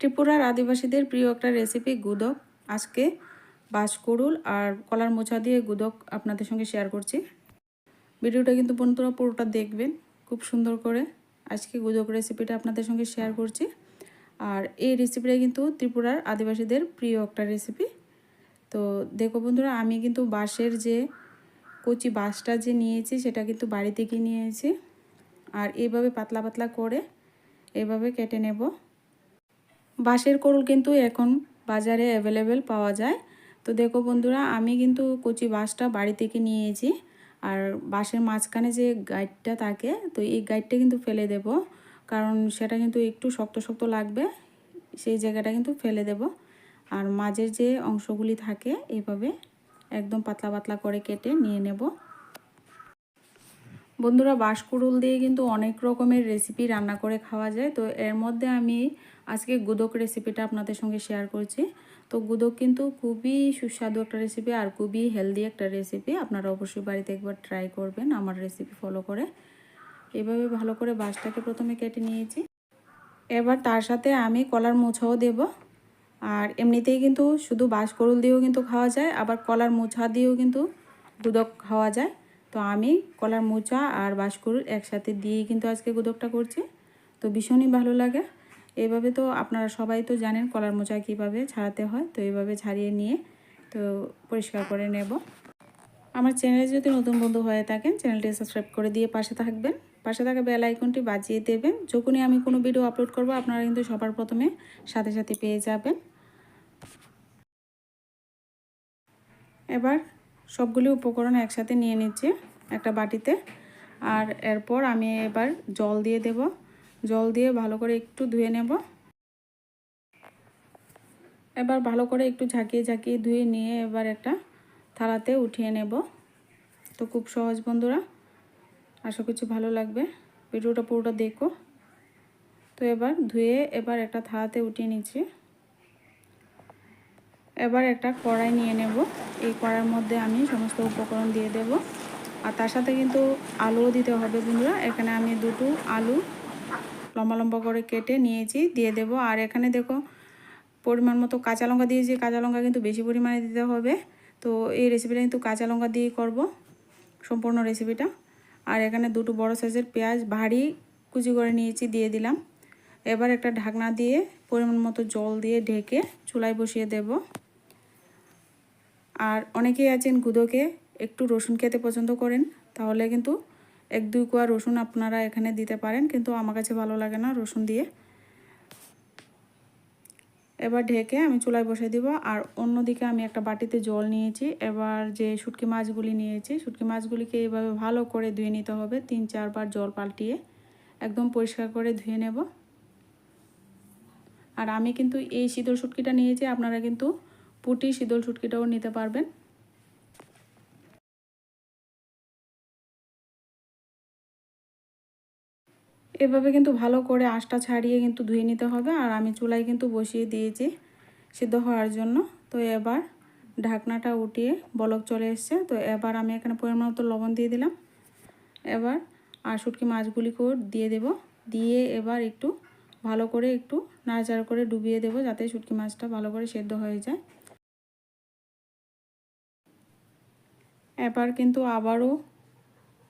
ত্রিপুরার আদিবাসীদের প্রিয় একটা রেসিপি গুদক। আজকে বাঁশকুড়ুল আর কলার মোচা দিয়ে গুদক আপনাদের সঙ্গে শেয়ার করছি। ভিডিওটা কিন্তু বন্ধুরা পুরোটা দেখবেন খুব সুন্দর করে। আজকে গুদক রেসিপিটা আপনাদের সঙ্গে শেয়ার করছি। আর এই রেসিপিটা কিন্তু ত্রিপুরার আদিবাসীদের প্রিয় একটা রেসিপি। তো দেখো বন্ধুরা, আমি কিন্তু বাঁশের যে কচি বাঁশটা যে নিয়েছি সেটা কিন্তু বাড়ি থেকে নিয়েছি। আর এইভাবে পাতলা পাতলা করে এভাবে কেটে নেব। বাঁশের কোড়ুল কিন্তু এখন বাজারে অ্যাভেলেবেল পাওয়া যায়। তো দেখো বন্ধুরা, আমি কিন্তু কচি বাঁশটা বাড়ি থেকে নিয়েছি। আর বাঁশের মাঝখানে যে গাইডটা থাকে, তো এই গাইডটা কিন্তু ফেলে দেব, কারণ সেটা কিন্তু একটু শক্ত শক্ত লাগবে, সেই জায়গাটা কিন্তু ফেলে দেব। আর মাঝের যে অংশগুলি থাকে এইভাবে একদম পাতলা পাতলা করে কেটে নিয়ে নেব। বন্ধুরা, বাঁশকুড়ুল দিয়ে কিন্তু অনেক রকমের রেসিপি রান্না করে খাওয়া যায়। তো এর মধ্যে আমি আজকে গুদক রেসিপিটা আপনাদের সঙ্গে শেয়ার করছি। তো গুদক কিন্তু খুবই সুস্বাদু একটা রেসিপি আর খুবই হেলদি একটা রেসিপি। আপনারা অবশ্যই বাড়িতে একবার ট্রাই করবেন আমার রেসিপি ফলো করে। এভাবে ভালো করে বাঁশটাকে প্রথমে কেটে নিয়েছি। এবার তার সাথে আমি কলার মোছাও দেব। আর এমনিতেই কিন্তু শুধু বাঁশকুড়ুল দিয়েও কিন্তু খাওয়া যায়, আবার কলার মোছা দিয়েও কিন্তু গুদক খাওয়া যায়। তো আমি কলার মোচা আর বাঁশকুড়ুল একসাথে দিয়েই কিন্তু আজকে গুদকটা করছি। তো ভীষণই ভালো লাগে। এইভাবে তো আপনারা সবাই তো জানেন কলার মোচা কীভাবে ছাড়াতে হয়। তো এইভাবে ছাড়িয়ে নিয়ে তো পরিষ্কার করে নেব। আমার চ্যানেলে যদি নতুন বন্ধু হয়ে থাকেন, চ্যানেলটি সাবস্ক্রাইব করে দিয়ে পাশে থাকবেন। পাশে থাকা বেল আইকনটি বাজিয়ে দেবেন। যখনই আমি কোনো ভিডিও আপলোড করব আপনারা কিন্তু সবার প্রথমে সাথে সাথে পেয়ে যাবেন। এবার সবগুলি উপকরণ একসাথে নিয়ে নিচ্ছি একটা বাটিতে। আর এরপর আমি এবার জল দিয়ে দেব। জল দিয়ে ভালো করে একটু ধুয়ে নেব। এবার ভালো করে একটু ঝাঁকিয়ে ঝাঁকিয়ে ধুয়ে নিয়ে এবার একটা থালাতে উঠিয়ে নেব। তো খুব সহজ বন্ধুরা, আশা করছি ভালো লাগবে। ভিডিওটা পুরোটা দেখো। তো এবার ধুয়ে এবার একটা থালাতে উঠিয়ে নিচ্ছি। এবার একটা কড়াই নিয়ে নেব। এই কড়াইয়ের মধ্যে আমি সমস্ত উপকরণ দিয়ে দেব। আর তার সাথে কিন্তু আলুও দিতে হবে বন্ধুরা। এখানে আমি দুটো আলু লম্বা লম্বা করে কেটে নিয়েছি, দিয়ে দেব। আর এখানে দেখো পরিমাণ মতো কাঁচা লঙ্কা দিয়েছি। কাঁচা লঙ্কা কিন্তু বেশি পরিমাণে দিতে হবে। তো এই রেসিপিটা কিন্তু কাঁচা লঙ্কা দিয়েই করব সম্পূর্ণ রেসিপিটা। আর এখানে দুটো বড় সাইজের পেঁয়াজ ভারী কুচি করে নিয়েছি, দিয়ে দিলাম। এবার একটা ঢাকনা দিয়ে পরিমাণ মতো জল দিয়ে ঢেকে চুলায় বসিয়ে দেব। আর অনেকেই আছেন গুদোকে একটু রসুন খেতে পছন্দ করেন, তাহলে কিন্তু 1-2 কোয়া রসুন আপনারা এখানে দিতে পারেন, কিন্তু আমার কাছে ভালো লাগে না রসুন দিয়ে। এবার ঢেকে আমি চুলায় বসিয়ে দিব। আর অন্যদিকে আমি একটা বাটিতে জল নিয়েছি। এবার যে শুটকি মাছগুলি নিয়েছি, শুটকি মাছগুলিকে এইভাবে ভালো করে ধুয়ে নিতে হবে। 3-4 বার জল পাল্টিয়ে একদম পরিষ্কার করে ধুয়ে নেব। আর আমি কিন্তু এই শীতল শুটকিটা নিয়েছি, আপনারা কিন্তু পুঁটি শীতল শুটকিটাও নিতে পারবেন। এভাবে কিন্তু ভালো করে আঁশটা ছাড়িয়ে কিন্তু ধুয়ে নিতে হবে। আর আমি চুলায় কিন্তু বসিয়ে দিয়েছি সিদ্ধ হওয়ার জন্য। তো এবার ঢাকনাটা উঠিয়ে বলক চলে এসছে। তো এবার আমি এখানে পরিমাণ মতো লবণ দিয়ে দিলাম। এবার আর শুটকি মাছগুলিকেও দিয়ে দেব। দিয়ে এবার একটু ভালো করে একটু নাড়াচাড়া করে ডুবিয়ে দেব, যাতে শুটকি মাছটা ভালো করে সেদ্ধ হয়ে যায়। এবার কিন্তু আবারও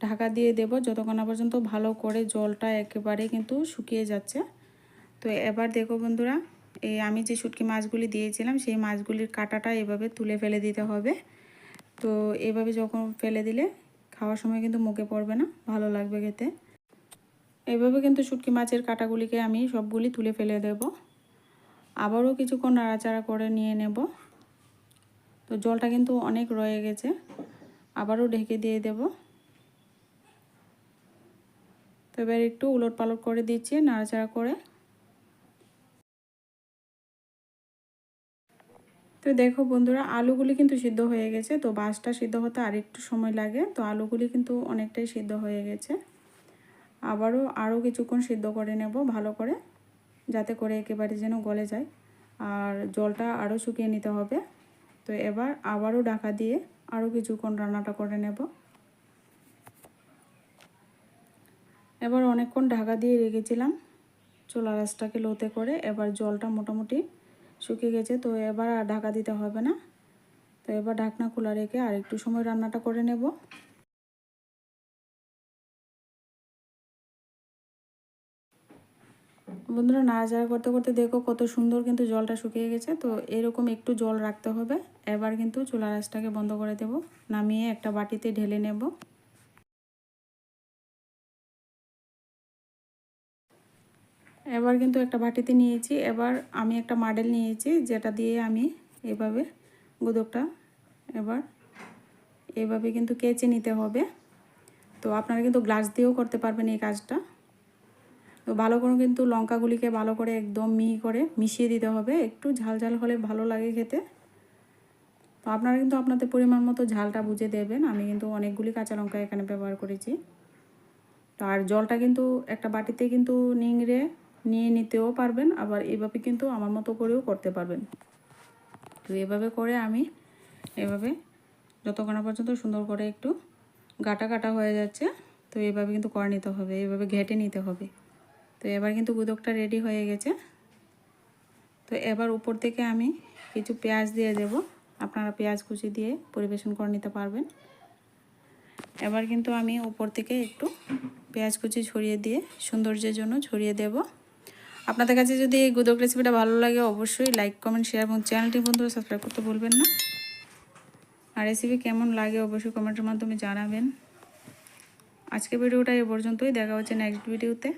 ঢাকা দিয়ে দেব যতক্ষণ না পর্যন্ত ভালো করে জলটা একেবারে কিন্তু শুকিয়ে যাচ্ছে। তো এবার দেখো বন্ধুরা, এই আমি যে শুটকি মাছগুলি দিয়েছিলাম সেই মাছগুলির কাঁটাটা এভাবে তুলে ফেলে দিতে হবে। তো এভাবে যখন ফেলে দিলে খাওয়ার সময় কিন্তু মুখে পড়বে না, ভালো লাগবে খেতে। এভাবে কিন্তু শুটকি মাছের কাঁটাগুলিকে আমি সবগুলি তুলে ফেলে দেব। আবারও কিছুক্ষণ নাড়াচাড়া করে নিয়ে নেব। তো জলটা কিন্তু অনেক রয়ে গেছে, আবারও ঢেকে দিয়ে দেব। তো এবার একটু উলট পালট করে দিচ্ছি নাড়াচাড়া করে। তো দেখো বন্ধুরা, আলুগুলি কিন্তু সিদ্ধ হয়ে গেছে। তো বাঁশটা সিদ্ধ হতে আর একটু সময় লাগে। তো আলুগুলি কিন্তু অনেকটাই সিদ্ধ হয়ে গেছে। আরও কিছুক্ষণ সিদ্ধ করে নেব ভালো করে, যাতে করে একেবারে যেন গলে যায়। আর জলটা আরও শুকিয়ে নিতে হবে। তো এবার আবারও ঢাকা দিয়ে আরও কিছুক্ষণ রান্নাটা করে নেব। এবার অনেকক্ষণ ঢাকা দিয়ে রেখেছিলাম। চুলার আঁচটাকে লোতে করে এবার জলটা মোটামুটি শুকিয়ে গেছে, তো এবার আর ঢাকা দিতে হবে না। তো এবার ঢাকনা খোলা রেখে আর একটু সময় রান্নাটা করে নেব। বন্ধুরা নাড়াচাড়া করতে করতে দেখো কত সুন্দর কিন্তু জলটা শুকিয়ে গেছে। তো এরকম একটু জল রাখতে হবে। এবার কিন্তু চুলার আঁচটাকে বন্ধ করে দেব, নামিয়ে একটা বাটিতে ঢেলে নেব। এবার কিন্তু একটা বাটিতে নিয়েছি। এবার আমি একটা মাডেল নিয়েছি, যেটা দিয়ে আমি এভাবে গুদকটা এবার এভাবে কিন্তু কেচে নিতে হবে। তো আপনারা কিন্তু গ্লাস দিয়েও করতে পারবেন এই কাজটা। তো ভালো করে কিন্তু লঙ্কাগুলিকে ভালো করে একদম মিহি করে মিশিয়ে দিতে হবে। একটু ঝাল ঝাল হলে ভালো লাগে খেতে। তো আপনারা কিন্তু আপনাদের পরিমাণ মতো ঝালটা বুঝে দেবেন। আমি কিন্তু অনেকগুলি কাঁচা লঙ্কা এখানে ব্যবহার করেছি। তো আর জলটা কিন্তু একটা বাটিতে কিন্তু নিংড়ে নিয়ে নিতেও পারবেন, আবার এভাবে কিন্তু আমার মতো করেও করতে পারবেন। তো এভাবে করে আমি এভাবে যতক্ষণ পর্যন্ত সুন্দর করে একটু গাটা গাটা হয়ে যাচ্ছে, তো এভাবে কিন্তু করে নিতে হবে, এভাবে ঘেটে নিতে হবে। তো এবার কিন্তু গুদকটা রেডি হয়ে গেছে। তো এবার উপর থেকে আমি কিছু পেঁয়াজ দিয়ে দেব। আপনারা পেঁয়াজ কুচি দিয়ে পরিবেশন করে নিতে পারবেন। এবার কিন্তু আমি উপর থেকে একটু পেঁয়াজ কুচি ছড়িয়ে দিয়ে সৌন্দর্যের জন্য ছড়িয়ে দেব। আপনাদের কাছে যদি এই গুদক রেসিপিটা ভালো লাগে অবশ্যই লাইক কমেন্ট শেয়ার এবং চ্যানেলটি বন্ধুরা সাবস্ক্রাইব করতে ভুলবেন না। আর রেসিপি কেমন লাগে অবশ্যই কমেন্টের মাধ্যমে জানাবেন। আজকে ভিডিওটা এ পর্যন্তই, দেখা হচ্ছে নেক্সট ভিডিওতে।